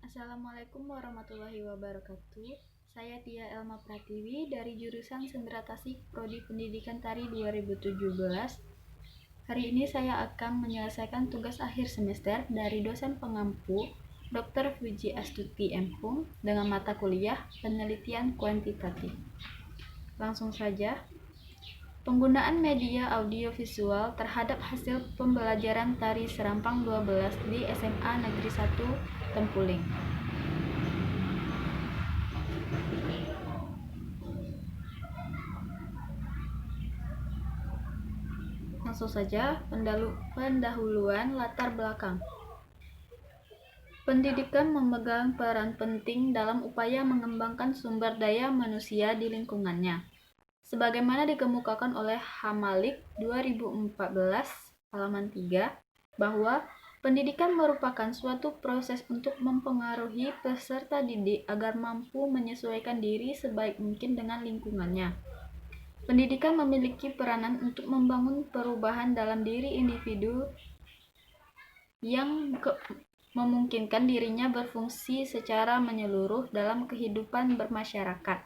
Assalamualaikum warahmatullahi wabarakatuh. Saya Tia Elma Pratiwi dari jurusan Sendera Tasik Prodi Pendidikan Tari 2017. Hari ini saya akan menyelesaikan tugas akhir semester dari dosen pengampu Dr. Puji Astuti M.Hum dengan mata kuliah Penelitian Kuantitatif. Langsung saja. Penggunaan media audiovisual terhadap hasil pembelajaran tari Serampang 12 di SMA Negeri 1 Tempuling. Langsung saja, pendahuluan latar belakang. Pendidikan memegang peran penting dalam upaya mengembangkan sumber daya manusia di lingkungannya. Sebagaimana dikemukakan oleh Hamalik 2014 halaman 3 bahwa pendidikan merupakan suatu proses untuk mempengaruhi peserta didik agar mampu menyesuaikan diri sebaik mungkin dengan lingkungannya. Pendidikan memiliki peranan untuk membangun perubahan dalam diri individu yang memungkinkan dirinya berfungsi secara menyeluruh dalam kehidupan bermasyarakat.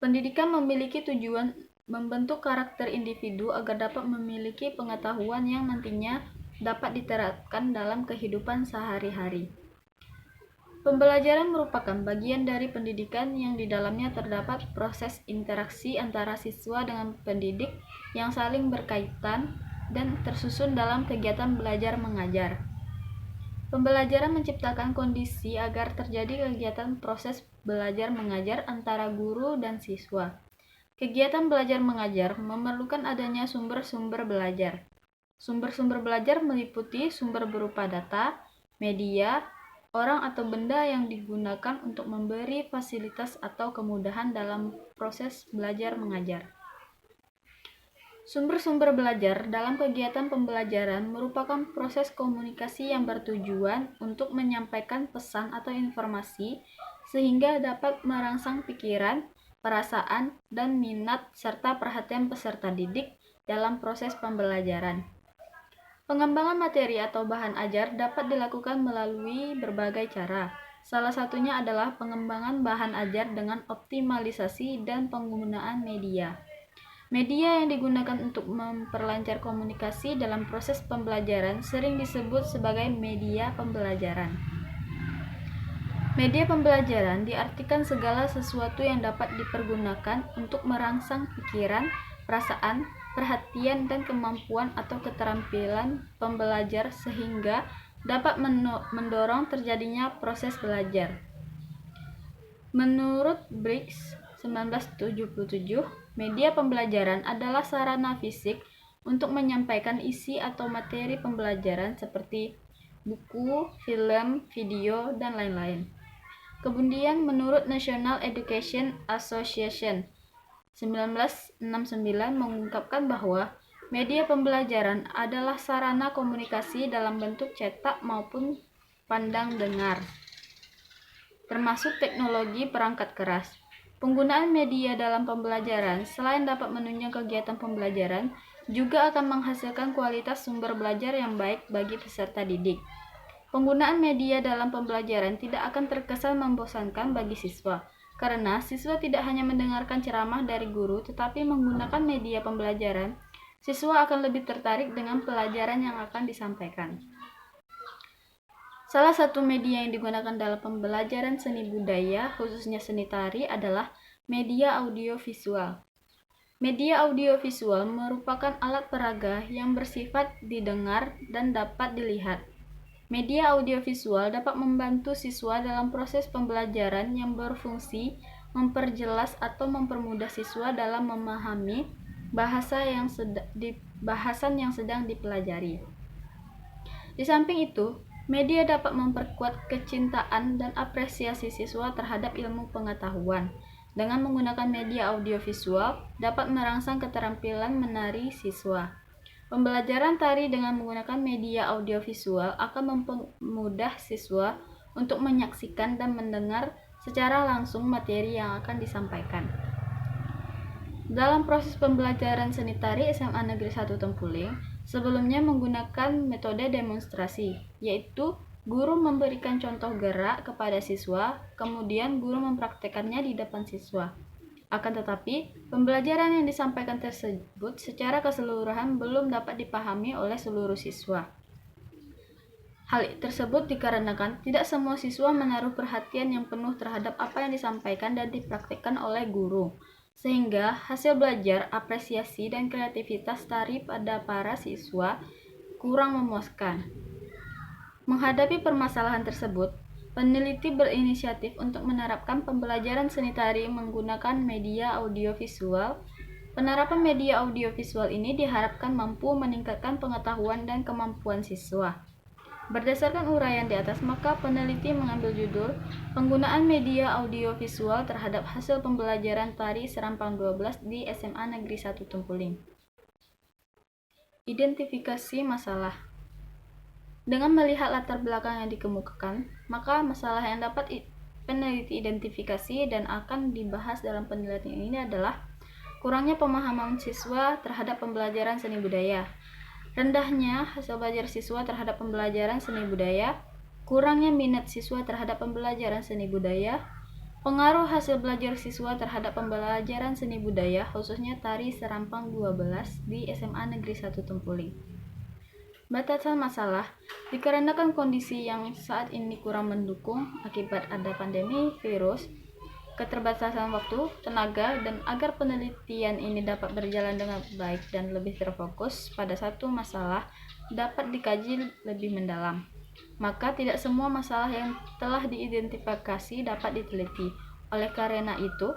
Pendidikan memiliki tujuan membentuk karakter individu agar dapat memiliki pengetahuan yang nantinya dapat diterapkan dalam kehidupan sehari-hari. Pembelajaran merupakan bagian dari pendidikan yang di dalamnya terdapat proses interaksi antara siswa dengan pendidik yang saling berkaitan dan tersusun dalam kegiatan belajar mengajar. Pembelajaran menciptakan kondisi agar terjadi kegiatan proses belajar mengajar antara guru dan siswa. Kegiatan belajar mengajar memerlukan adanya sumber-sumber belajar. Sumber-sumber belajar meliputi sumber berupa data, media, orang atau benda yang digunakan untuk memberi fasilitas atau kemudahan dalam proses belajar mengajar. Sumber-sumber belajar dalam kegiatan pembelajaran merupakan proses komunikasi yang bertujuan untuk menyampaikan pesan atau informasi sehingga dapat merangsang pikiran, perasaan, dan minat serta perhatian peserta didik dalam proses pembelajaran. Pengembangan materi atau bahan ajar dapat dilakukan melalui berbagai cara. Salah satunya adalah pengembangan bahan ajar dengan optimalisasi dan penggunaan media. Media yang digunakan untuk memperlancar komunikasi dalam proses pembelajaran sering disebut sebagai media pembelajaran. Media pembelajaran diartikan segala sesuatu yang dapat dipergunakan untuk merangsang pikiran, perasaan, perhatian, dan kemampuan atau keterampilan pembelajar sehingga dapat mendorong terjadinya proses belajar. Menurut Briggs 1977, media pembelajaran adalah sarana fisik untuk menyampaikan isi atau materi pembelajaran seperti buku, film, video, dan lain-lain. Kemudian menurut National Education Association 1969 mengungkapkan bahwa media pembelajaran adalah sarana komunikasi dalam bentuk cetak maupun pandang dengar, termasuk teknologi perangkat keras. Penggunaan media dalam pembelajaran selain dapat menunjang kegiatan pembelajaran, juga akan menghasilkan kualitas sumber belajar yang baik bagi peserta didik. Penggunaan media dalam pembelajaran tidak akan terkesan membosankan bagi siswa, karena siswa tidak hanya mendengarkan ceramah dari guru, tetapi menggunakan media pembelajaran, siswa akan lebih tertarik dengan pelajaran yang akan disampaikan. Salah satu media yang digunakan dalam pembelajaran seni budaya, khususnya seni tari, adalah media audiovisual. Media audiovisual merupakan alat peraga yang bersifat didengar dan dapat dilihat. Media audiovisual dapat membantu siswa dalam proses pembelajaran yang berfungsi memperjelas atau mempermudah siswa dalam memahami bahasan yang sedang dipelajari. Di samping itu, media dapat memperkuat kecintaan dan apresiasi siswa terhadap ilmu pengetahuan. Dengan menggunakan media audiovisual, dapat merangsang keterampilan menari siswa. Pembelajaran tari dengan menggunakan media audiovisual akan mempermudah siswa untuk menyaksikan dan mendengar secara langsung materi yang akan disampaikan. Dalam proses pembelajaran seni tari SMA Negeri 1 Tempuling, sebelumnya menggunakan metode demonstrasi, yaitu Guru memberikan contoh gerak kepada siswa, kemudian guru mempraktekannya di depan siswa. Akan tetapi, pembelajaran yang disampaikan tersebut secara keseluruhan belum dapat dipahami oleh seluruh siswa. Hal tersebut dikarenakan tidak semua siswa menaruh perhatian yang penuh terhadap apa yang disampaikan dan dipraktikkan oleh guru, sehingga hasil belajar, apresiasi, dan kreativitas tari pada para siswa kurang memuaskan. Menghadapi permasalahan tersebut, peneliti berinisiatif untuk menerapkan pembelajaran seni tari menggunakan media audiovisual. Penerapan media audiovisual ini diharapkan mampu meningkatkan pengetahuan dan kemampuan siswa. Berdasarkan uraian di atas, maka peneliti mengambil judul Penggunaan Media Audiovisual terhadap Hasil Pembelajaran Tari Serampang 12 di SMA Negeri 1 Tumpuling. Identifikasi masalah. Dengan melihat latar belakang yang dikemukakan, maka masalah yang dapat peneliti identifikasi dan akan dibahas dalam penelitian ini adalah kurangnya pemahaman siswa terhadap pembelajaran seni budaya, rendahnya hasil belajar siswa terhadap pembelajaran seni budaya, kurangnya minat siswa terhadap pembelajaran seni budaya, pengaruh hasil belajar siswa terhadap pembelajaran seni budaya, khususnya tari Serampang 12 di SMA Negeri 1 Tumpuling. Batasan masalah, dikarenakan kondisi yang saat ini kurang mendukung akibat ada pandemi virus, keterbatasan waktu, tenaga, dan agar penelitian ini dapat berjalan dengan baik dan lebih terfokus pada satu masalah dapat dikaji lebih mendalam. Maka tidak semua masalah yang telah diidentifikasi dapat diteliti. Oleh karena itu,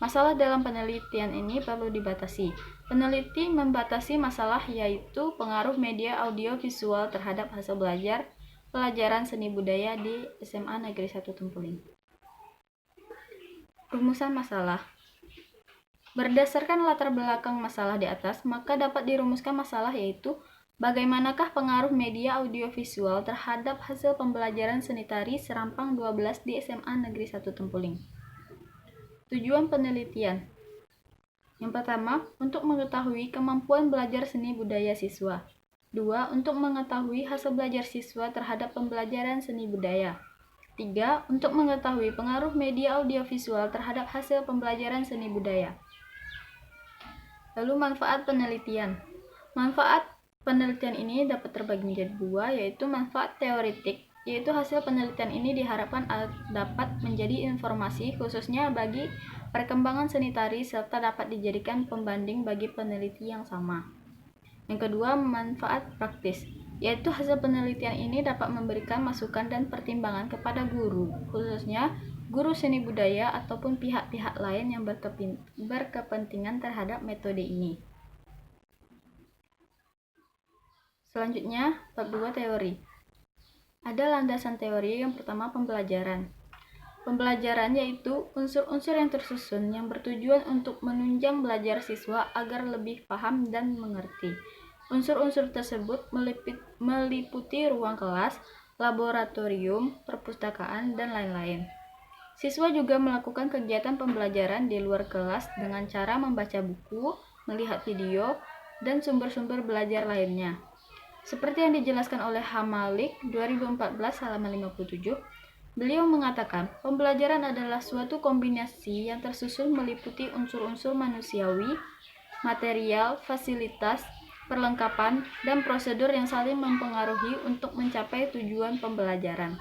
masalah dalam penelitian ini perlu dibatasi. Peneliti membatasi masalah yaitu pengaruh media audiovisual terhadap hasil belajar pelajaran seni budaya di SMA Negeri 1 Tumpuling. Rumusan masalah. Berdasarkan latar belakang masalah di atas, maka dapat dirumuskan masalah yaitu bagaimanakah pengaruh media audiovisual terhadap hasil pembelajaran seni tari Serampang 12 di SMA Negeri 1 Tumpuling. Tujuan penelitian. Yang pertama, untuk mengetahui kemampuan belajar seni budaya siswa. 2. Untuk mengetahui hasil belajar siswa terhadap pembelajaran seni budaya. 3. Untuk mengetahui pengaruh media audiovisual terhadap hasil pembelajaran seni budaya. Lalu manfaat penelitian. Manfaat penelitian ini dapat terbagi menjadi dua, yaitu manfaat teoretik, yaitu hasil penelitian ini diharapkan dapat menjadi informasi khususnya bagi perkembangan seni tari serta dapat dijadikan pembanding bagi peneliti yang sama. Yang kedua, manfaat praktis, yaitu hasil penelitian ini dapat memberikan masukan dan pertimbangan kepada guru, khususnya guru seni budaya ataupun pihak-pihak lain yang berkepentingan terhadap metode ini. Selanjutnya, bab 2 teori. Ada landasan teori yang pertama pembelajaran. Pembelajaran yaitu unsur-unsur yang tersusun yang bertujuan untuk menunjang belajar siswa agar lebih paham dan mengerti. Unsur-unsur tersebut meliputi ruang kelas, laboratorium, perpustakaan, dan lain-lain. Siswa juga melakukan kegiatan pembelajaran di luar kelas dengan cara membaca buku, melihat video, dan sumber-sumber belajar lainnya. Seperti yang dijelaskan oleh Hamalik 2014 halaman 57, beliau mengatakan, pembelajaran adalah suatu kombinasi yang tersusun meliputi unsur-unsur manusiawi, material, fasilitas, perlengkapan, dan prosedur yang saling mempengaruhi untuk mencapai tujuan pembelajaran.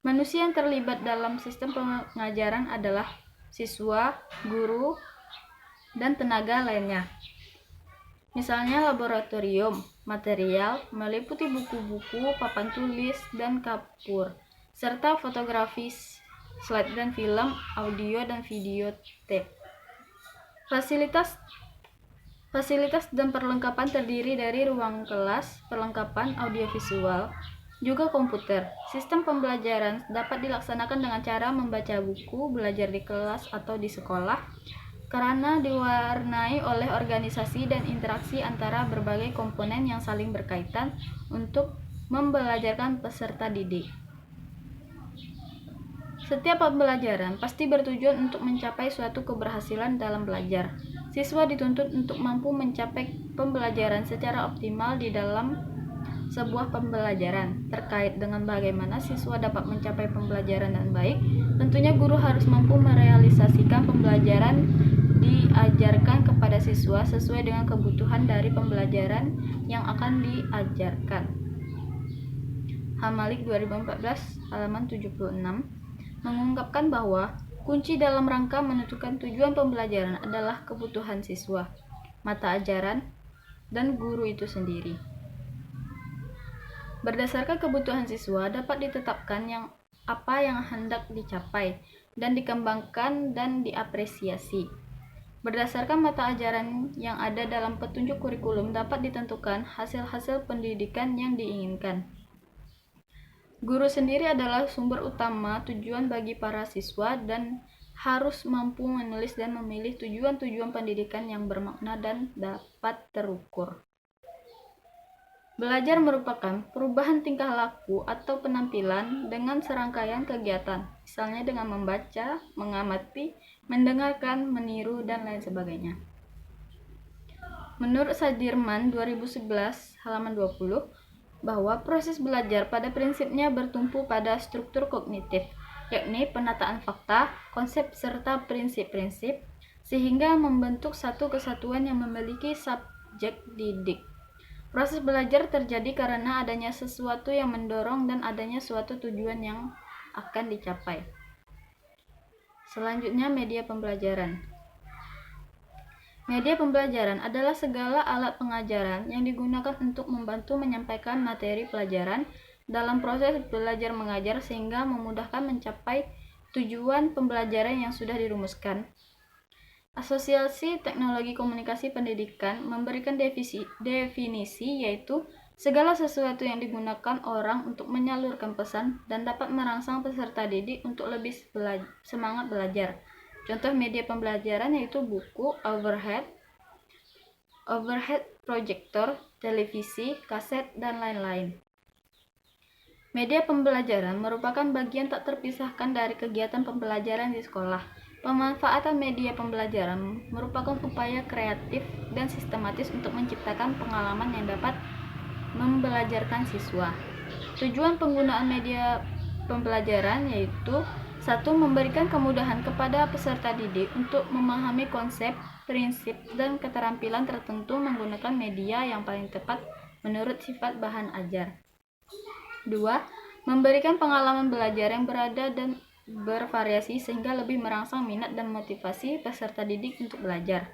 Manusia yang terlibat dalam sistem pengajaran adalah siswa, guru, dan tenaga lainnya. Misalnya laboratorium, material, meliputi buku-buku, papan tulis, dan kapur, serta fotografi, slide dan film, audio dan video tape. Fasilitas dan perlengkapan terdiri dari ruang kelas, perlengkapan audiovisual, juga komputer. Sistem pembelajaran dapat dilaksanakan dengan cara membaca buku, belajar di kelas atau di sekolah, karena diwarnai oleh organisasi dan interaksi antara berbagai komponen yang saling berkaitan untuk membelajarkan peserta didik. Setiap pembelajaran pasti bertujuan untuk mencapai suatu keberhasilan dalam belajar. Siswa dituntut untuk mampu mencapai pembelajaran secara optimal di dalam sebuah pembelajaran. Terkait dengan bagaimana siswa dapat mencapai pembelajaran dengan baik, tentunya guru harus mampu merealisasikan pembelajaran diajarkan kepada siswa sesuai dengan kebutuhan dari pembelajaran yang akan diajarkan. Hamalik 2014 halaman 76 mengungkapkan bahwa kunci dalam rangka menentukan tujuan pembelajaran adalah kebutuhan siswa, mata ajaran, dan guru itu sendiri. Berdasarkan kebutuhan siswa dapat ditetapkan apa yang hendak dicapai dan dikembangkan dan diapresiasi. Berdasarkan mata ajaran yang ada dalam petunjuk kurikulum dapat ditentukan hasil-hasil pendidikan yang diinginkan. Guru sendiri adalah sumber utama tujuan bagi para siswa dan harus mampu menulis dan memilih tujuan-tujuan pendidikan yang bermakna dan dapat terukur. Belajar merupakan perubahan tingkah laku atau penampilan dengan serangkaian kegiatan, misalnya dengan membaca, mengamati, mendengarkan, meniru, dan lain sebagainya. Menurut Sadirman 2011 halaman 20, bahwa proses belajar pada prinsipnya bertumpu pada struktur kognitif, yakni penataan fakta, konsep, serta prinsip-prinsip, sehingga membentuk satu kesatuan yang memiliki subjek didik. Proses belajar terjadi karena adanya sesuatu yang mendorong dan adanya suatu tujuan yang akan dicapai. Selanjutnya, media pembelajaran. Media pembelajaran adalah segala alat pengajaran yang digunakan untuk membantu menyampaikan materi pelajaran dalam proses belajar mengajar sehingga memudahkan mencapai tujuan pembelajaran yang sudah dirumuskan. Asosiasi Teknologi Komunikasi Pendidikan memberikan definisi yaitu segala sesuatu yang digunakan orang untuk menyalurkan pesan dan dapat merangsang peserta didik untuk lebih semangat belajar. Contoh media pembelajaran yaitu buku, overhead projector, televisi, kaset, dan lain-lain. Media pembelajaran merupakan bagian tak terpisahkan dari kegiatan pembelajaran di sekolah. Pemanfaatan media pembelajaran merupakan upaya kreatif dan sistematis untuk menciptakan pengalaman yang dapat membelajarkan siswa. Tujuan penggunaan media pembelajaran yaitu 1. Memberikan kemudahan kepada peserta didik untuk memahami konsep, prinsip, dan keterampilan tertentu menggunakan media yang paling tepat menurut sifat bahan ajar. 2. Memberikan pengalaman belajar yang berada dan bervariasi sehingga lebih merangsang minat dan motivasi peserta didik untuk belajar.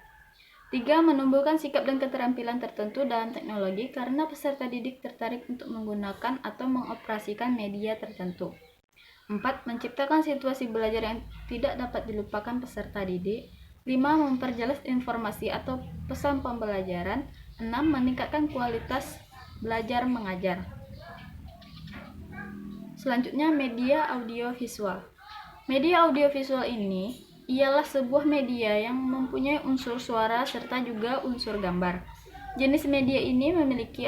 3. Menumbuhkan sikap dan keterampilan tertentu dalam teknologi karena peserta didik tertarik untuk menggunakan atau mengoperasikan media tertentu. 4. Menciptakan situasi belajar yang tidak dapat dilupakan peserta didik. 5. Memperjelas informasi atau pesan pembelajaran. 6. Meningkatkan kualitas belajar mengajar. Selanjutnya, media audiovisual. Media audiovisual ini ialah sebuah media yang mempunyai unsur suara serta juga unsur gambar. Jenis media ini memiliki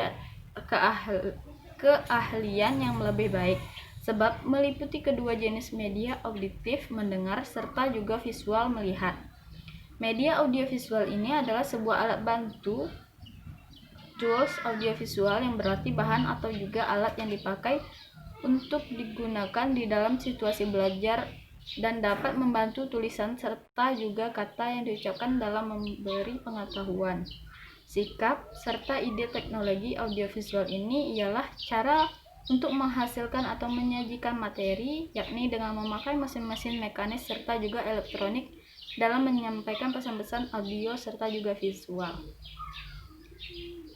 keahlian yang lebih baik, sebab meliputi kedua jenis media auditif mendengar serta juga visual melihat. Media audiovisual ini adalah sebuah alat bantu tools audiovisual yang berarti bahan atau juga alat yang dipakai untuk digunakan di dalam situasi belajar dan dapat membantu tulisan serta juga kata yang diucapkan dalam memberi pengetahuan. Sikap serta ide teknologi audiovisual ini ialah cara untuk menghasilkan atau menyajikan materi, yakni dengan memakai mesin-mesin mekanis serta juga elektronik dalam menyampaikan pesan-pesan audio serta juga visual.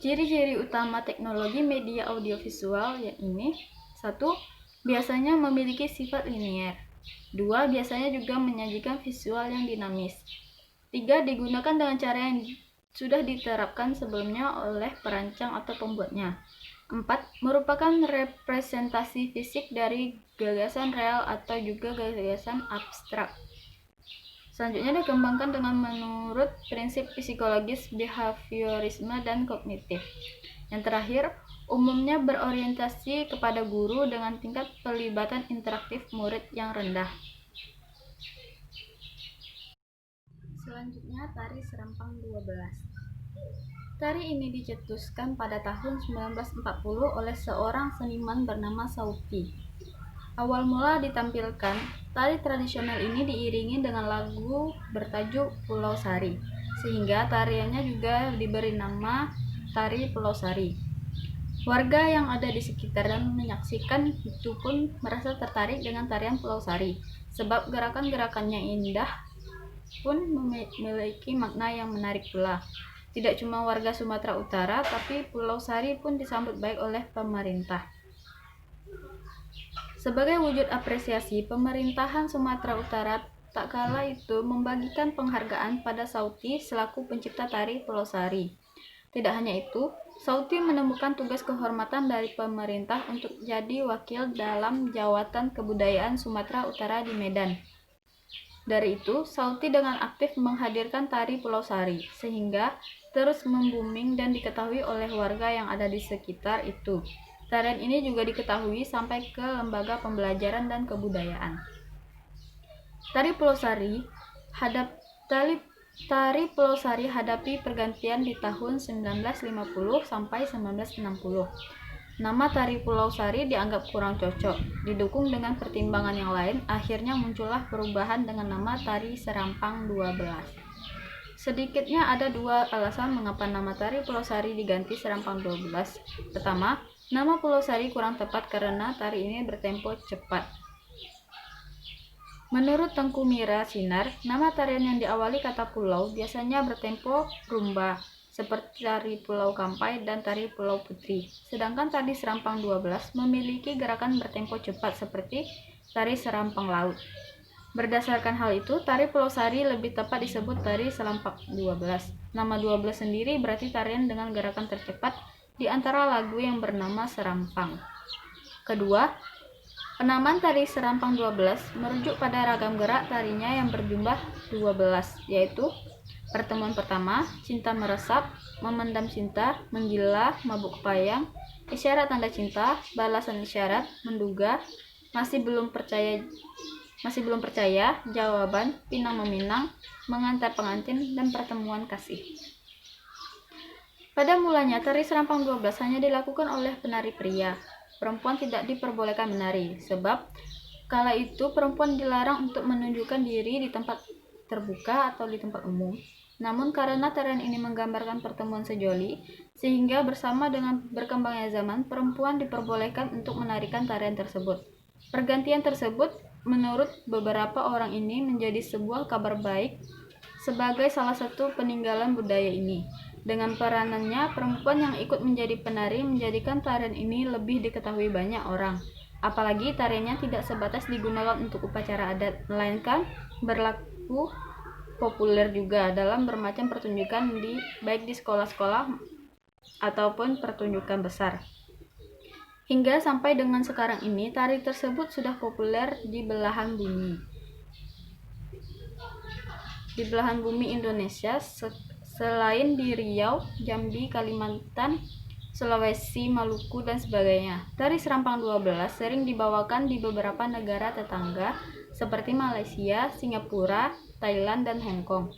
Ciri-ciri utama teknologi media audiovisual ini: 1. Biasanya memiliki sifat linier. 2. Biasanya juga menyajikan visual yang dinamis. 3. Digunakan dengan cara yang sudah diterapkan sebelumnya oleh perancang atau pembuatnya. 4. Merupakan representasi fisik dari gagasan real atau juga gagasan abstrak. Selanjutnya dikembangkan dengan menurut prinsip psikologis, behaviorisme, dan kognitif. Yang terakhir, umumnya berorientasi kepada guru dengan tingkat pelibatan interaktif murid yang rendah. Selanjutnya, tari serampang 12. Tari ini dicetuskan pada tahun 1940 oleh seorang seniman bernama Sauti. Awal mula ditampilkan, tari tradisional ini diiringi dengan lagu bertajuk Pulau Sari, sehingga tariannya juga diberi nama Tari Pulau Sari. Warga yang ada di sekitar dan menyaksikan itu pun merasa tertarik dengan tarian Pulau Sari, sebab gerakan-gerakannya indah pun memiliki makna yang menarik pula. Tidak cuma warga Sumatera Utara, tapi Pulau Sari pun disambut baik oleh pemerintah. Sebagai wujud apresiasi, pemerintahan Sumatera Utara tak kala itu membagikan penghargaan pada Sauti selaku pencipta tari Pulau Sari. Tidak hanya itu, Sauti menemukan tugas kehormatan dari pemerintah untuk jadi wakil dalam Jawatan Kebudayaan Sumatera Utara di Medan. Dari itu, Sauti dengan aktif menghadirkan tari Pulau Sari, sehingga terus membooming dan diketahui oleh warga yang ada di sekitar itu. Tarian ini juga diketahui sampai ke lembaga pembelajaran dan kebudayaan. Tari Pulau Sari Pulau Sari hadapi pergantian di tahun 1950 sampai 1960. Nama tari Pulau Sari dianggap kurang cocok. Didukung dengan pertimbangan yang lain, akhirnya muncullah perubahan dengan nama Tari Serampang 12. Sedikitnya ada dua alasan mengapa nama tari Pulau Sari diganti Serampang 12. Pertama, nama Pulau Sari kurang tepat karena tari ini bertempo cepat. Menurut Tengku Mira Sinar, nama tarian yang diawali kata pulau biasanya bertempo rumba, seperti tari Pulau Kampai dan tari Pulau Putri. Sedangkan tari Serampang 12 memiliki gerakan bertempo cepat seperti tari Serampang Laut. Berdasarkan hal itu, tari Pulau Sari lebih tepat disebut tari Serampang 12. Nama 12 sendiri berarti tarian dengan gerakan tercepat di antara lagu yang bernama Serampang. Kedua, penamaan tari Serampang 12 merujuk pada ragam gerak tarinya yang berjumlah 12, yaitu pertemuan pertama, cinta meresap, memendam cinta, menggila, mabuk payang, isyarat tanda cinta, balasan isyarat, menduga, masih belum percaya, jawaban, pinang meminang, mengantar pengantin, dan pertemuan kasih. Pada mulanya, tari Serampang 12 hanya dilakukan oleh penari pria. Perempuan tidak diperbolehkan menari, sebab kala itu perempuan dilarang untuk menunjukkan diri di tempat terbuka atau di tempat umum. Namun karena tarian ini menggambarkan pertemuan sejoli, sehingga bersama dengan berkembangnya zaman, perempuan diperbolehkan untuk menarikan tarian tersebut. Pergantian tersebut, menurut beberapa orang ini menjadi sebuah kabar baik sebagai salah satu peninggalan budaya ini. Dengan peranannya, perempuan yang ikut menjadi penari menjadikan tarian ini lebih diketahui banyak orang. Apalagi tariannya tidak sebatas digunakan untuk upacara adat, melainkan berlaku populer juga dalam bermacam pertunjukan baik di sekolah-sekolah ataupun pertunjukan besar. Hingga sampai dengan sekarang ini, tari tersebut sudah populer di belahan bumi. Di belahan bumi Indonesia, selain di Riau, Jambi, Kalimantan, Sulawesi, Maluku, dan sebagainya. Tari Serampang 12 sering dibawakan di beberapa negara tetangga seperti Malaysia, Singapura, Thailand, dan Hong Kong.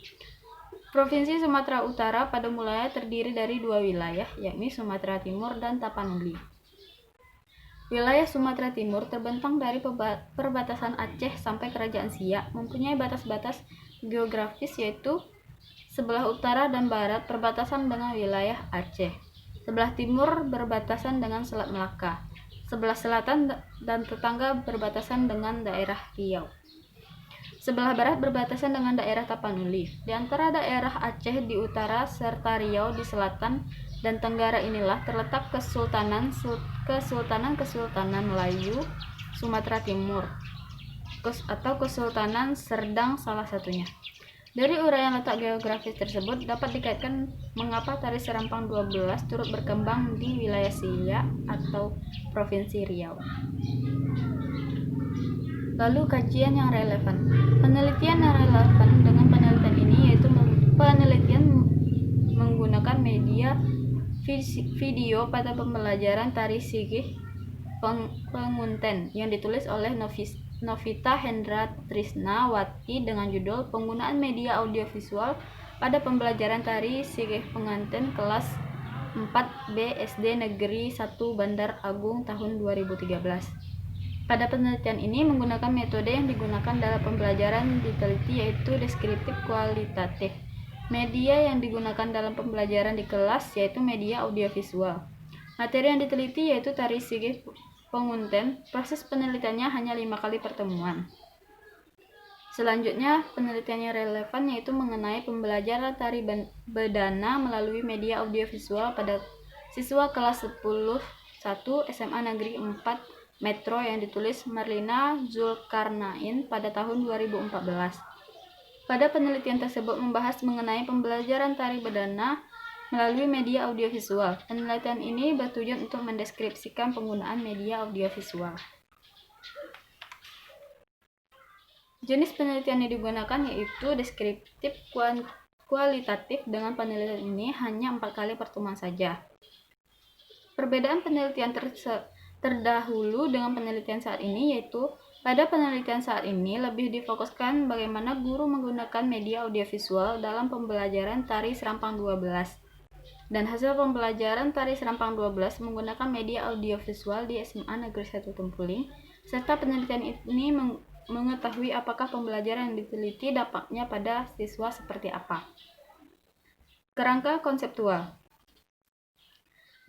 Provinsi Sumatera Utara pada mulanya terdiri dari dua wilayah, yakni Sumatera Timur dan Tapanuli. Wilayah Sumatera Timur terbentang dari perbatasan Aceh sampai Kerajaan Siak, mempunyai batas-batas geografis yaitu sebelah utara dan barat berbatasan dengan wilayah Aceh. Sebelah timur berbatasan dengan Selat Melaka. Sebelah selatan dan tetangga berbatasan dengan daerah Riau. Sebelah barat berbatasan dengan daerah Tapanuli. Di antara daerah Aceh di utara serta Riau di selatan dan tenggara inilah terletak Kesultanan Melayu Sumatera Timur atau Kesultanan Serdang salah satunya. Dari uraian letak geografis tersebut dapat dikaitkan mengapa tari Serampang 12 turut berkembang di wilayah Siak atau Provinsi Riau. Lalu kajian yang relevan. Penelitian yang relevan dengan penelitian ini yaitu penelitian menggunakan media video pada pembelajaran tari Sigih Pengunten yang ditulis oleh Novita Hendra Trisnawati dengan judul Penggunaan Media Audiovisual pada pembelajaran tari Sigeh Pengantin kelas 4B SD Negeri 1 Bandar Agung tahun 2013. Pada penelitian ini menggunakan metode yang digunakan dalam pembelajaran diteliti yaitu deskriptif kualitatif. Media yang digunakan dalam pembelajaran di kelas yaitu media audiovisual. Materi yang diteliti yaitu tari Sigeh Pengantin. Proses penelitiannya hanya 5 kali pertemuan. Selanjutnya, penelitian yang relevan yaitu mengenai pembelajaran tari bedana melalui media audiovisual pada siswa kelas 10 1 SMA Negeri 4 Metro yang ditulis Marlina Zulkarnain pada tahun 2014. Pada penelitian tersebut membahas mengenai pembelajaran tari bedana melalui media audiovisual. Penelitian ini bertujuan untuk mendeskripsikan penggunaan media audiovisual. Jenis penelitian yang digunakan yaitu deskriptif kualitatif. Dengan penelitian ini hanya 4 kali pertemuan saja. Perbedaan penelitian terdahulu dengan penelitian saat ini yaitu pada penelitian saat ini lebih difokuskan bagaimana guru menggunakan media audiovisual dalam pembelajaran tari Serampang 12. Dan hasil pembelajaran tari Serampang 12 menggunakan media audiovisual di SMA Negeri 1 Tempuling, serta penelitian ini mengetahui apakah pembelajaran yang diteliti dampaknya pada siswa seperti apa. Kerangka konseptual.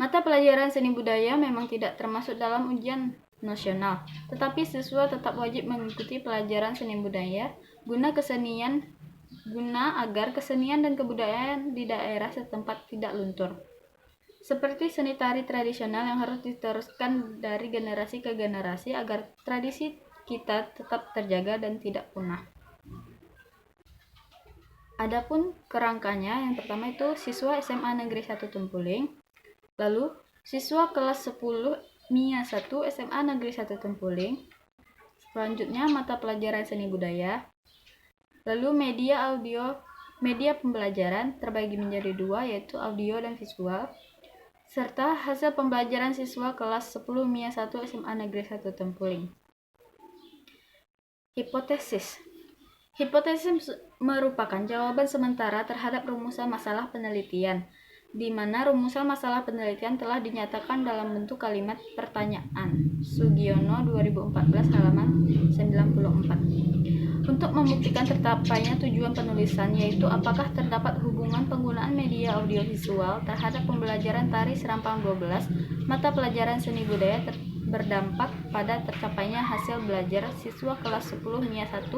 Mata pelajaran seni budaya memang tidak termasuk dalam ujian nasional, tetapi siswa tetap wajib mengikuti pelajaran seni budaya guna agar kesenian dan kebudayaan di daerah setempat tidak luntur. Seperti seni tari tradisional yang harus diteruskan dari generasi ke generasi agar tradisi kita tetap terjaga dan tidak punah. Adapun kerangkanya, yang pertama itu siswa SMA Negeri 1 Tempuling, lalu siswa kelas 10 MIA 1 SMA Negeri 1 Tempuling, selanjutnya mata pelajaran seni budaya, lalu media pembelajaran terbagi menjadi 2 yaitu audio dan visual, serta hasil pembelajaran siswa kelas 10 MIA 1 SMA Negeri 1 Tempuling. Hipotesis. Hipotesis merupakan jawaban sementara terhadap rumusan masalah penelitian, di mana rumusan masalah penelitian telah dinyatakan dalam bentuk kalimat pertanyaan. Sugiono 2014 halaman 94. Untuk membuktikan tercapainya tujuan penulisan yaitu apakah terdapat hubungan penggunaan media audiovisual terhadap pembelajaran tari Serampang 12, mata pelajaran seni budaya berdampak pada tercapainya hasil belajar siswa kelas 10 MIA 1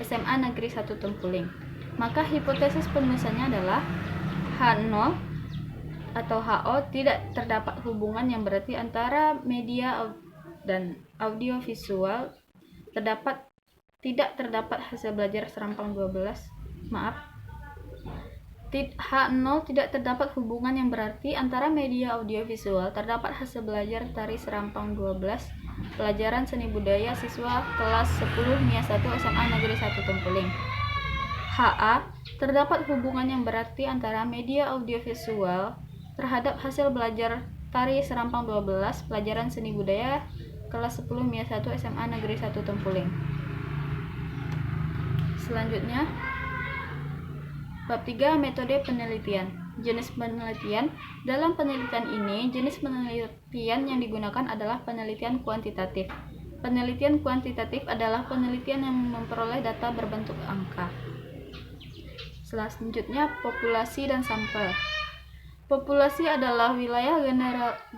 SMA Negeri 1 Tempuling. Maka hipotesis penulisannya adalah H0 atau HO tidak terdapat hubungan yang berarti antara media dan audiovisual tidak terdapat hasil belajar Serampang 12. H0 tidak terdapat hubungan yang berarti antara media audiovisual terdapat hasil belajar tari Serampang 12 pelajaran seni budaya siswa kelas 10 MIA 1 SMA Negeri 1 Tempuling. HA terdapat hubungan yang berarti antara media audiovisual terhadap hasil belajar tari Serampang 12 pelajaran seni budaya kelas 10 MIA 1 SMA Negeri 1 Tempuling. Selanjutnya, bab 3 metode penelitian. Jenis penelitian. Dalam penelitian ini, jenis penelitian yang digunakan adalah penelitian kuantitatif. Penelitian kuantitatif adalah penelitian yang memperoleh data berbentuk angka. Selanjutnya, populasi dan sampel. Populasi adalah wilayah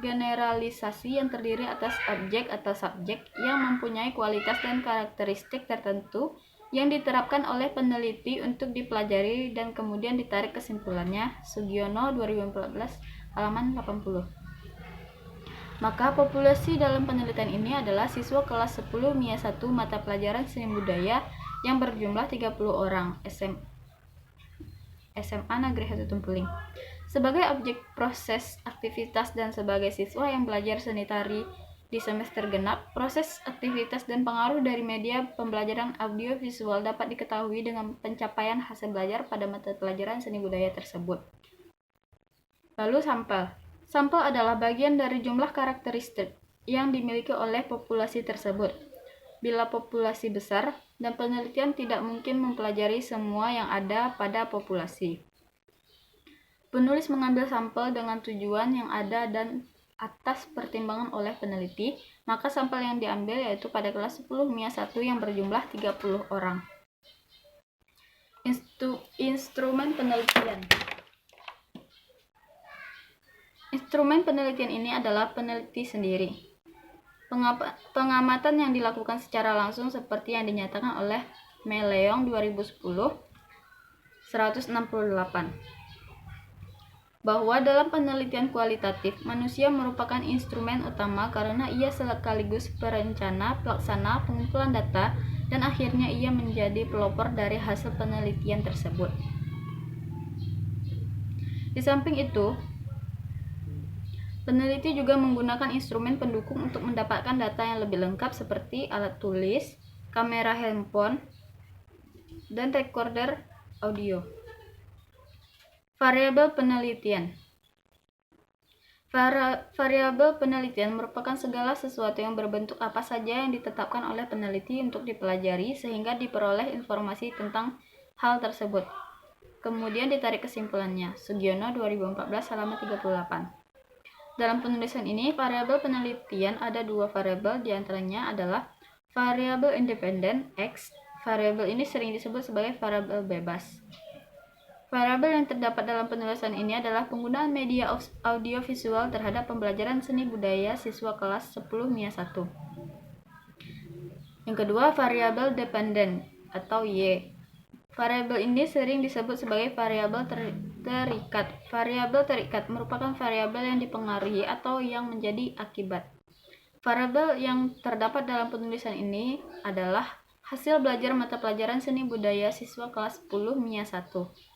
generalisasi yang terdiri atas objek atau subjek yang mempunyai kualitas dan karakteristik tertentu yang diterapkan oleh peneliti untuk dipelajari dan kemudian ditarik kesimpulannya. Sugiono 2014 halaman 80. Maka populasi dalam penelitian ini adalah siswa kelas 10 MIA 1 mata pelajaran seni budaya yang berjumlah 30 orang SMA Negeri 1 Tempuling. Sebagai objek proses aktivitas dan sebagai siswa yang belajar seni tari di semester genap, proses aktivitas dan pengaruh dari media pembelajaran audiovisual dapat diketahui dengan pencapaian hasil belajar pada mata pelajaran seni budaya tersebut. Lalu sampel. Sampel adalah bagian dari jumlah karakteristik yang dimiliki oleh populasi tersebut. Bila populasi besar dan penelitian tidak mungkin mempelajari semua yang ada pada populasi. Penulis mengambil sampel dengan tujuan yang ada dan atas pertimbangan oleh peneliti, maka sampel yang diambil yaitu pada kelas 10 MIA 1 yang berjumlah 30 orang. Instrumen penelitian. Instrumen penelitian ini adalah peneliti sendiri. Pengamatan yang dilakukan secara langsung seperti yang dinyatakan oleh Meleong 2010 168 bahwa dalam penelitian kualitatif, manusia merupakan instrumen utama karena ia sekaligus perencana, pelaksana, pengumpulan data, dan akhirnya ia menjadi pelopor dari hasil penelitian tersebut. Di samping itu, peneliti juga menggunakan instrumen pendukung untuk mendapatkan data yang lebih lengkap seperti alat tulis, kamera handphone, dan recorder audio. Variabel penelitian. Variabel penelitian merupakan segala sesuatu yang berbentuk apa saja yang ditetapkan oleh peneliti untuk dipelajari sehingga diperoleh informasi tentang hal tersebut. Kemudian ditarik kesimpulannya. Sugiono 2014 halaman 38. Dalam penulisan ini, variabel penelitian ada dua variabel, diantaranya adalah variabel independen X. Variabel ini sering disebut sebagai variabel bebas. Variabel yang terdapat dalam penulisan ini adalah penggunaan media audiovisual terhadap pembelajaran seni budaya siswa kelas 10 MIA 1. Yang kedua, variabel dependen atau Y. Variabel ini sering disebut sebagai variabel terikat. Variabel terikat merupakan variabel yang dipengaruhi atau yang menjadi akibat. Variabel yang terdapat dalam penulisan ini adalah hasil belajar mata pelajaran seni budaya siswa kelas 10 MIA 1.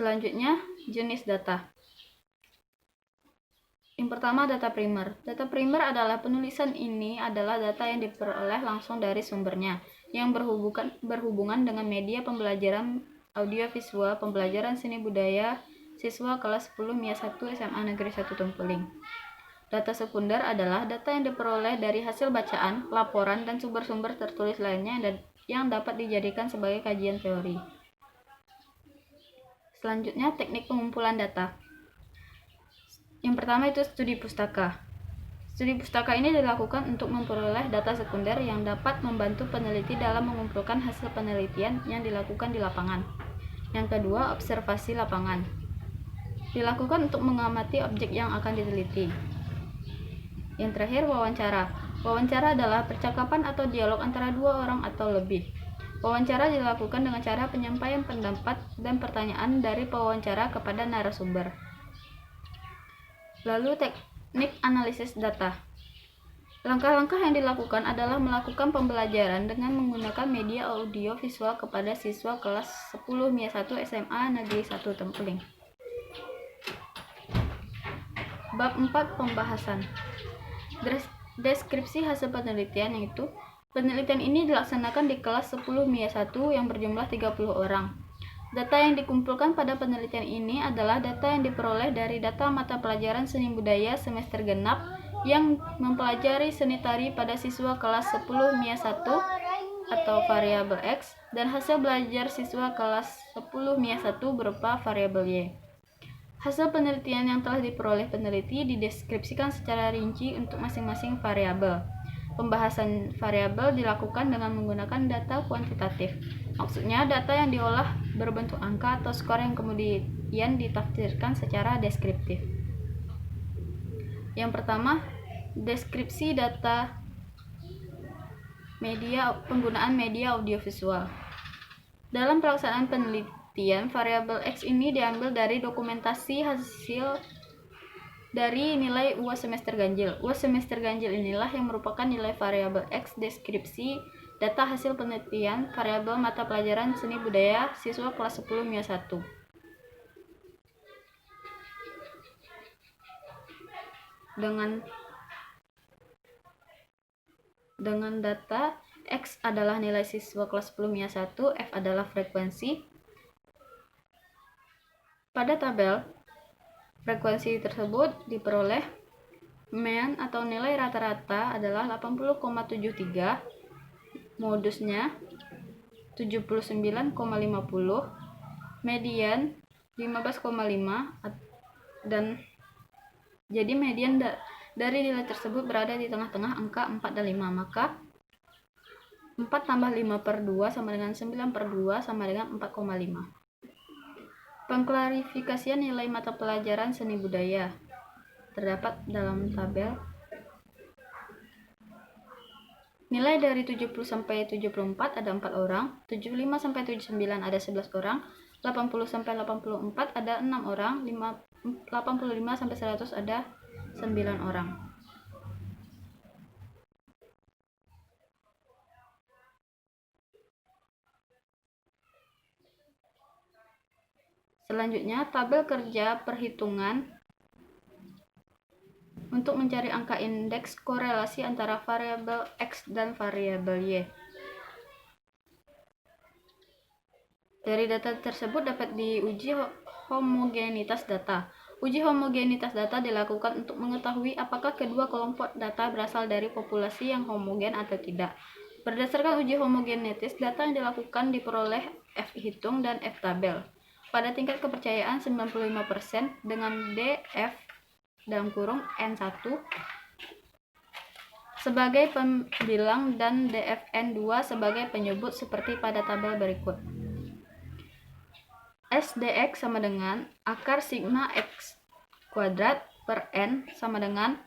Selanjutnya, jenis data. Yang pertama, data primer. Data primer adalah penulisan ini adalah data yang diperoleh langsung dari sumbernya, yang berhubungan dengan media pembelajaran audiovisual pembelajaran seni budaya siswa kelas 10 MIA 1 SMA Negeri 1 Tempuling. Data sekunder adalah data yang diperoleh dari hasil bacaan, laporan, dan sumber-sumber tertulis lainnya yang dapat dijadikan sebagai kajian teori. Selanjutnya, teknik pengumpulan data. Yang pertama itu studi pustaka. Studi pustaka ini dilakukan untuk memperoleh data sekunder yang dapat membantu peneliti dalam mengumpulkan hasil penelitian yang dilakukan di lapangan. Yang kedua, observasi lapangan. Dilakukan untuk mengamati objek yang akan diteliti. Yang terakhir, wawancara. Wawancara adalah percakapan atau dialog antara dua orang atau lebih. Wawancara dilakukan dengan cara penyampaian pendapat dan pertanyaan dari pewawancara kepada narasumber. Lalu teknik analisis data. Langkah-langkah yang dilakukan adalah melakukan pembelajaran dengan menggunakan media audio visual kepada siswa kelas 10 MIA 1 SMA Negeri 1 Tempuling. Bab 4 pembahasan. Deskripsi hasil penelitian yaitu penelitian ini dilaksanakan di kelas 10 MIA 1 yang berjumlah 30 orang. Data yang dikumpulkan pada penelitian ini adalah data yang diperoleh dari data mata pelajaran seni budaya semester genap yang mempelajari seni tari pada siswa kelas 10 MIA 1 atau variabel X dan hasil belajar siswa kelas 10 MIA 1 berupa variabel Y. Hasil penelitian yang telah diperoleh peneliti dideskripsikan secara rinci untuk masing-masing variabel. Pembahasan variabel dilakukan dengan menggunakan data kuantitatif. Maksudnya, data yang diolah berbentuk angka atau skor yang kemudian ditafsirkan secara deskriptif. Yang pertama, deskripsi data penggunaan media audiovisual. Dalam pelaksanaan penelitian, variabel X ini diambil dari dokumentasi hasil dari nilai UAS semester ganjil. UAS semester ganjil inilah yang merupakan nilai variabel X deskripsi data hasil penelitian variabel mata pelajaran seni budaya siswa kelas 10 MIA 1. Dengan data X adalah nilai siswa kelas 10 MIA 1, F adalah frekuensi. Pada tabel, frekuensi tersebut diperoleh mean atau nilai rata-rata adalah 80,73, modusnya 79,50, median 15,5, dan jadi median dari nilai tersebut berada di tengah-tengah angka 4 dan 5, maka 4 tambah 5 per 2 sama dengan 9 per 2 sama dengan 4,5. Pengklarifikasian nilai mata pelajaran seni budaya terdapat dalam tabel. Nilai dari 70 sampai 74 ada 4 orang, 75 sampai 79 ada 11 orang, 80 sampai 84 ada 6 orang, 85 sampai 100 ada 9 orang. Selanjutnya, tabel kerja perhitungan untuk mencari angka indeks korelasi antara variabel X dan variabel Y. Dari data tersebut dapat diuji homogenitas data. Uji homogenitas data dilakukan untuk mengetahui apakah kedua kelompok data berasal dari populasi yang homogen atau tidak. Berdasarkan uji homogenitas, data yang dilakukan diperoleh F hitung dan F tabel. Pada tingkat kepercayaan 95% dengan DF dalam kurung N1 sebagai pembilang dan DFN2 sebagai penyebut seperti pada tabel berikut. SDX sama dengan akar sigma X kuadrat per N sama dengan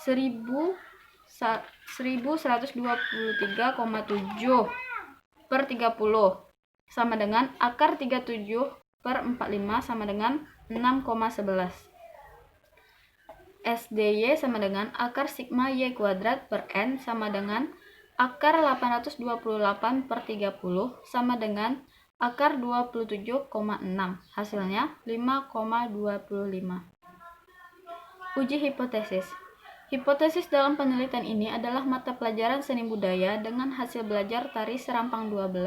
1123,7 per 30 sama dengan akar 37 per 45 sama dengan 6,11. SDY sama dengan akar sigma Y kuadrat per N sama dengan akar 828 per 30 sama dengan akar 27,6. Hasilnya 5,25. Uji hipotesis. Hipotesis dalam penelitian ini adalah mata pelajaran seni budaya dengan hasil belajar tari serampang 12.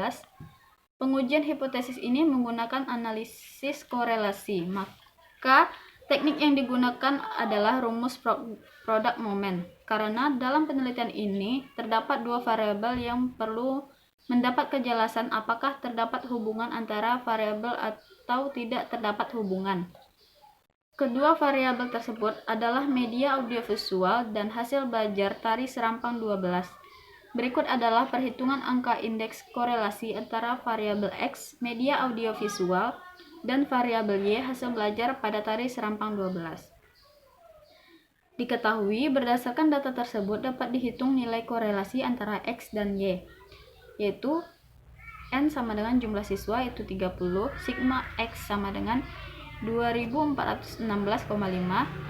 Pengujian hipotesis ini menggunakan analisis korelasi, maka teknik yang digunakan adalah rumus product moment. Karena dalam penelitian ini terdapat dua variabel yang perlu mendapat kejelasan apakah terdapat hubungan antara variabel atau tidak terdapat hubungan. Kedua variabel tersebut adalah media audiovisual dan hasil belajar tari serampang 12. Berikut adalah perhitungan angka indeks korelasi antara variabel X, media audiovisual, dan variabel Y, hasil belajar pada tari serampang 12. Diketahui berdasarkan data tersebut dapat dihitung nilai korelasi antara X dan Y, yaitu N sama dengan jumlah siswa, yaitu 30, sigma X sama dengan 2416,5,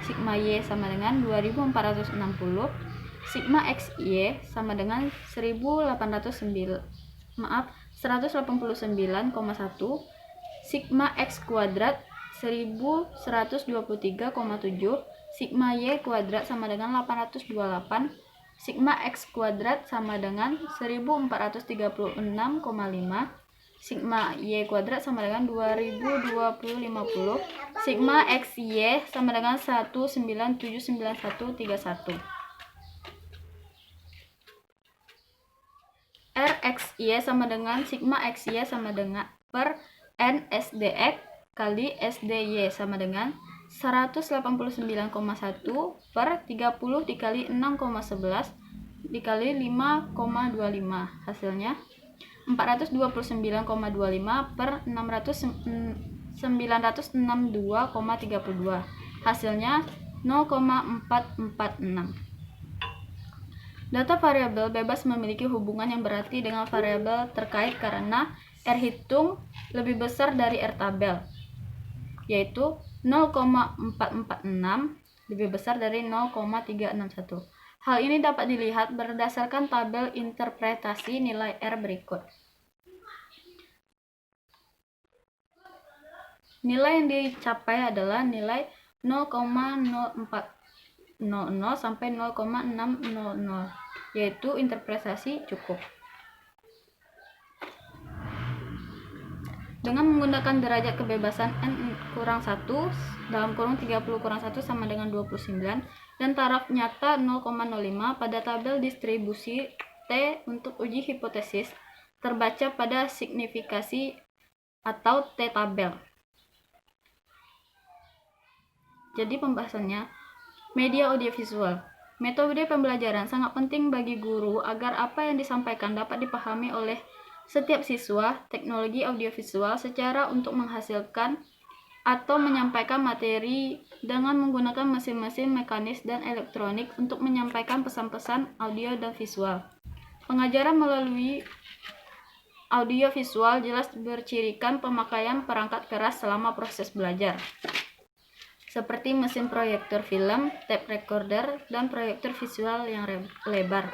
sigma Y sama dengan 2460, sigma XY sama dengan 189,1, sigma X kuadrat 1123,7, sigma Y kuadrat sama dengan 828, sigma X kuadrat sama dengan 1436,5, sigma Y kuadrat sama dengan 2250, sigma XY sama dengan 1979131. RXY sama dengan sigma XY sama dengan per N SDX kali SDY sama dengan 189,1 per 30 dikali 6,11 dikali 5,25. Hasilnya 429,25 per 962,32. Hasilnya 0,446. Data variabel bebas memiliki hubungan yang berarti dengan variabel terkait karena R hitung lebih besar dari R tabel, yaitu 0,446 lebih besar dari 0,361. Hal ini dapat dilihat berdasarkan tabel interpretasi nilai R berikut. Nilai yang dicapai adalah nilai 0,0400 sampai 0,600, yaitu interpretasi cukup. Dengan menggunakan derajat kebebasan N-1 dalam kurung 30 kurang 1 sama dengan 29 dan taraf nyata 0,05 pada tabel distribusi T untuk uji hipotesis, terbaca pada signifikasi atau T-tabel. Jadi pembahasannya, media audiovisual. Metode pembelajaran sangat penting bagi guru agar apa yang disampaikan dapat dipahami oleh setiap siswa. Teknologi audiovisual secara untuk menghasilkan atau menyampaikan materi dengan menggunakan mesin-mesin mekanis dan elektronik untuk menyampaikan pesan-pesan audio dan visual. Pengajaran melalui audiovisual jelas bercirikan pemakaian perangkat keras selama proses belajar, seperti mesin proyektor film, tape recorder, dan proyektor visual yang lebar.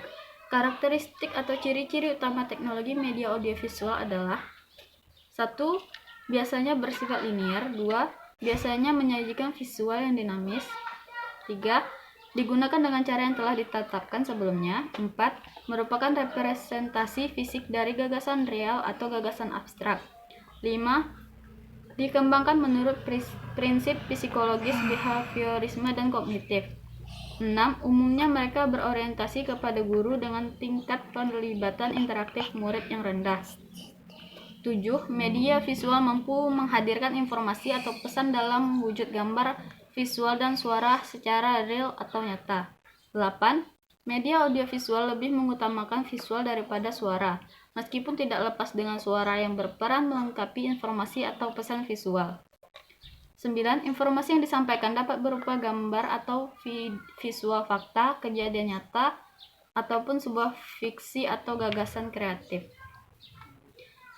Karakteristik atau ciri-ciri utama teknologi media audiovisual adalah 1. Biasanya bersifat linear. 2. Biasanya menyajikan visual yang dinamis. 3. Digunakan dengan cara yang telah ditetapkan sebelumnya. 4. Merupakan representasi fisik dari gagasan real atau gagasan abstrak. 5. Dikembangkan menurut prinsip psikologis, behaviorisme, dan kognitif. 6. Umumnya mereka berorientasi kepada guru dengan tingkat pelibatan interaktif murid yang rendah. 7. Media visual mampu menghadirkan informasi atau pesan dalam wujud gambar, visual, dan suara secara real atau nyata. 8. Media audiovisual lebih mengutamakan visual daripada suara, meskipun tidak lepas dengan suara yang berperan melengkapi informasi atau pesan visual. 9. Informasi yang disampaikan dapat berupa gambar atau visual fakta, kejadian nyata, ataupun sebuah fiksi atau gagasan kreatif.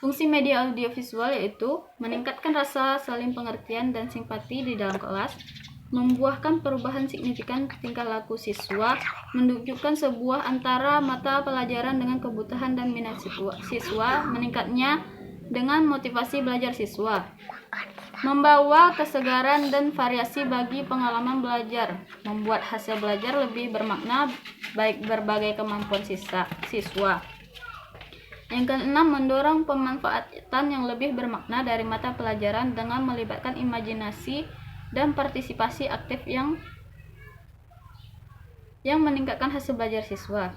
Fungsi media audiovisual yaitu meningkatkan rasa saling pengertian dan simpati di dalam kelas, membuahkan perubahan signifikan tingkah laku siswa, menunjukkan sebuah antara mata pelajaran dengan kebutuhan dan minat siswa, meningkatnya dengan motivasi belajar siswa, membawa kesegaran dan variasi bagi pengalaman belajar, membuat hasil belajar lebih bermakna baik berbagai kemampuan siswa. Yang keenam, mendorong pemanfaatan yang lebih bermakna dari mata pelajaran dengan melibatkan imajinasi dan partisipasi aktif yang meningkatkan hasil belajar siswa.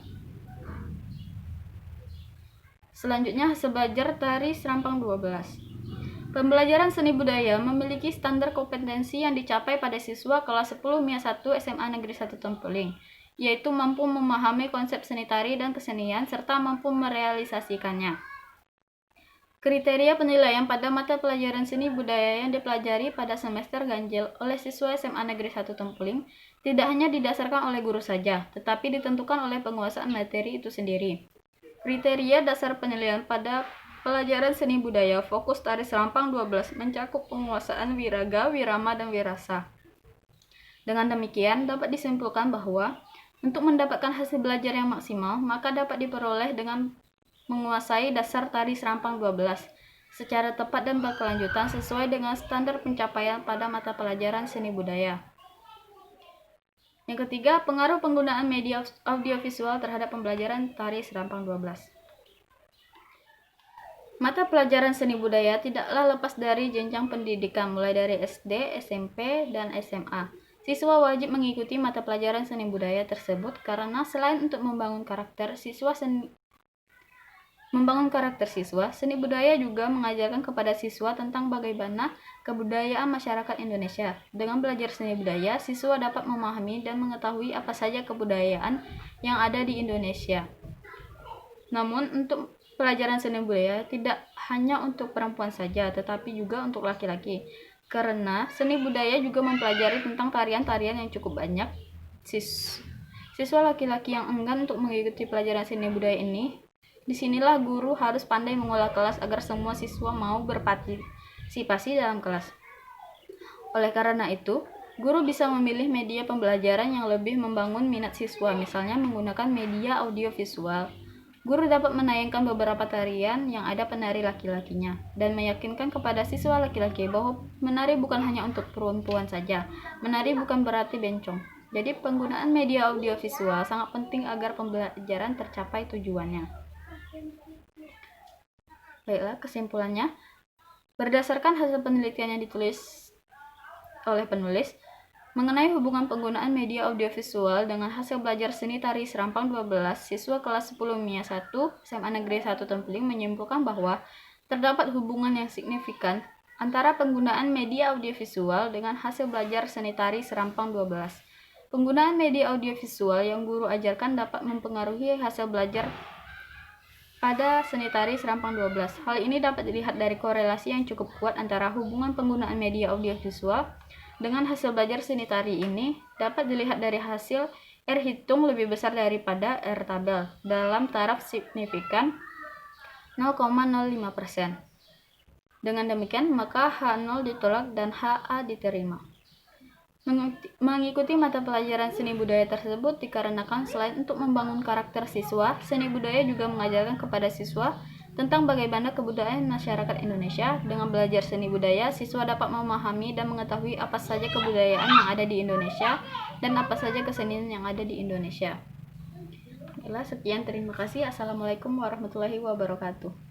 Selanjutnya, hasil belajar tari Serampang 12. Pembelajaran seni budaya memiliki standar kompetensi yang dicapai pada siswa kelas 10 MIA 1 SMA Negeri 1 Tempuling, yaitu mampu memahami konsep seni tari dan kesenian serta mampu merealisasikannya. Kriteria penilaian pada mata pelajaran seni budaya yang dipelajari pada semester ganjil oleh siswa SMA Negeri 1 Tempuling tidak hanya didasarkan oleh guru saja, tetapi ditentukan oleh penguasaan materi itu sendiri. Kriteria dasar penilaian pada pelajaran seni budaya fokus tari Serampang 12 mencakup penguasaan wiraga, wirama, dan wirasa. Dengan demikian, dapat disimpulkan bahwa untuk mendapatkan hasil belajar yang maksimal, maka dapat diperoleh dengan menguasai dasar tari Serampang 12 secara tepat dan berkelanjutan sesuai dengan standar pencapaian pada mata pelajaran seni budaya. Yang ketiga, pengaruh penggunaan media audiovisual terhadap pembelajaran tari Serampang 12. Mata pelajaran seni budaya tidaklah lepas dari jenjang pendidikan mulai dari SD, SMP, dan SMA. Siswa wajib mengikuti mata pelajaran seni budaya tersebut karena selain untuk membangun karakter siswa, seni budaya juga mengajarkan kepada siswa tentang bagaimana kebudayaan masyarakat Indonesia. Dengan belajar seni budaya, siswa dapat memahami dan mengetahui apa saja kebudayaan yang ada di Indonesia. Namun, untuk pelajaran seni budaya tidak hanya untuk perempuan saja, tetapi juga untuk laki-laki. Karena seni budaya juga mempelajari tentang tarian-tarian yang cukup banyak. Siswa laki-laki yang enggan untuk mengikuti pelajaran seni budaya ini, disinilah guru harus pandai mengolah kelas agar semua siswa mau berpartisipasi dalam kelas. Oleh karena itu, guru bisa memilih media pembelajaran yang lebih membangun minat siswa, misalnya menggunakan media audiovisual. Guru dapat menayangkan beberapa tarian yang ada penari laki-lakinya dan meyakinkan kepada siswa laki-laki bahwa menari bukan hanya untuk perempuan saja. Menari bukan berarti bencong. Jadi penggunaan media audiovisual sangat penting agar pembelajaran tercapai tujuannya. Baiklah, kesimpulannya, berdasarkan hasil penelitian yang ditulis oleh penulis, Mengenai hubungan penggunaan media audiovisual dengan hasil belajar seni tari Serampang 12, siswa kelas 10 MIA 1 SMA Negeri 1 Tempeling menyimpulkan bahwa terdapat hubungan yang signifikan antara penggunaan media audiovisual dengan hasil belajar seni tari Serampang 12. Penggunaan media audiovisual yang guru ajarkan dapat mempengaruhi hasil belajar pada seni tari Serampang 12. Hal ini dapat dilihat dari korelasi yang cukup kuat antara hubungan penggunaan media audiovisual dengan hasil belajar seni tari ini dapat dilihat dari hasil R hitung lebih besar daripada R tabel dalam taraf signifikan 0,05%. Dengan demikian, maka H0 ditolak dan HA diterima. Mengikuti mata pelajaran seni budaya tersebut dikarenakan selain untuk membangun karakter siswa, seni budaya juga mengajarkan kepada siswa tentang bagaimana kebudayaan masyarakat Indonesia. Dengan belajar seni budaya, siswa dapat memahami dan mengetahui apa saja kebudayaan yang ada di Indonesia dan apa saja kesenian yang ada di Indonesia. Sekian, terima kasih. Assalamualaikum warahmatullahi wabarakatuh.